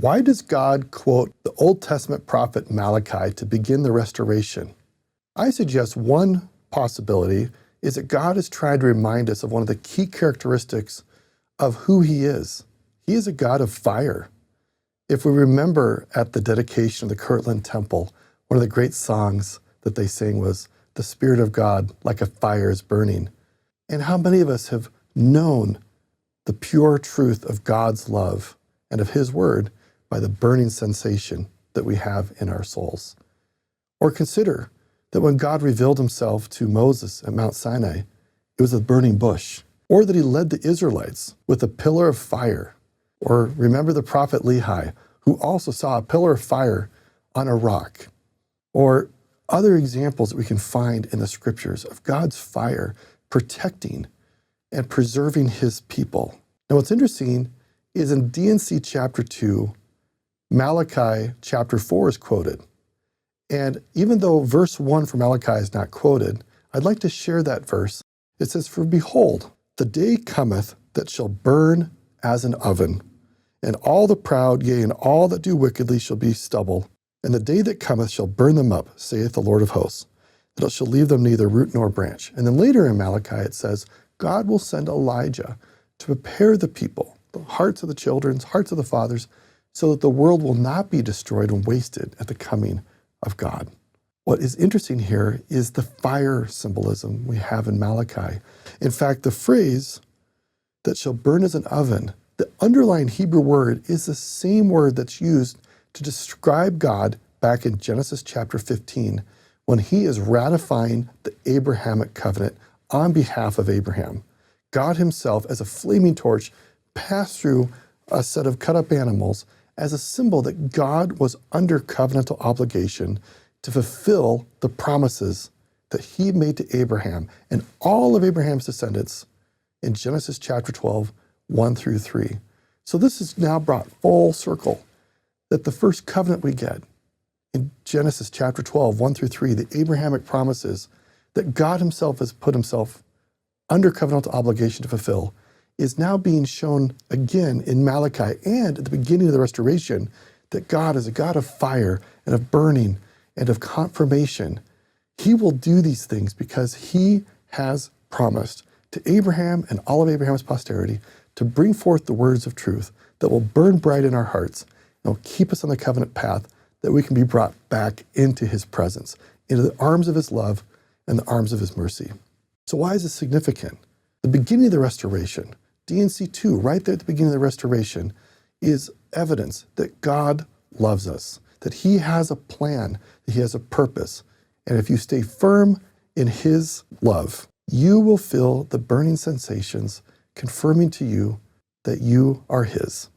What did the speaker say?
Why does God quote the Old Testament prophet Malachi to begin the restoration? I suggest one possibility is that God is trying to remind us of one of the key characteristics of who he is. He is a God of fire. If we remember at the dedication of the Kirtland Temple, one of the great songs that they sang was, "The Spirit of God like a fire is burning." And how many of us have known the pure truth of God's love and of his word by the burning sensation that we have in our souls? Or consider that when God revealed himself to Moses at Mount Sinai, it was a burning bush. Or that he led the Israelites with a pillar of fire. Or remember the prophet Lehi, who also saw a pillar of fire on a rock. Or other examples that we can find in the scriptures of God's fire protecting and preserving his people. Now what's interesting is in D&C chapter 2, Malachi chapter 4 is quoted. And even though verse 1 from Malachi is not quoted, I'd like to share that verse. It says, "For behold, the day cometh that shall burn as an oven, and all the proud, yea, and all that do wickedly shall be stubble. And the day that cometh shall burn them up, saith the Lord of hosts, that it shall leave them neither root nor branch." And then later in Malachi it says, God will send Elijah to prepare the people, the hearts of the children, hearts of the fathers, so that the world will not be destroyed and wasted at the coming of God. What is interesting here is the fire symbolism we have in Malachi. In fact, the phrase that shall burn as an oven, the underlying Hebrew word is the same word that's used to describe God back in Genesis chapter 15, when he is ratifying the Abrahamic covenant on behalf of Abraham. God himself, as a flaming torch, passed through a set of cut-up animals as a symbol that God was under covenantal obligation to fulfill the promises that he made to Abraham and all of Abraham's descendants in Genesis chapter 12, 1 through 3. So this is now brought full circle, that the first covenant we get in Genesis chapter 12, 1 through 3, the Abrahamic promises that God himself has put himself under covenantal obligation to fulfill, is now being shown again in Malachi and at the beginning of the restoration, that God is a God of fire and of burning and of confirmation. He will do these things because he has promised to Abraham and all of Abraham's posterity to bring forth the words of truth that will burn bright in our hearts and will keep us on the covenant path, that we can be brought back into his presence, into the arms of his love and the arms of his mercy. So why is this significant? The beginning of the restoration, D&C 2, right there at the beginning of the restoration, is evidence that God loves us, that he has a plan, that he has a purpose. And if you stay firm in his love, you will feel the burning sensations confirming to you that you are his.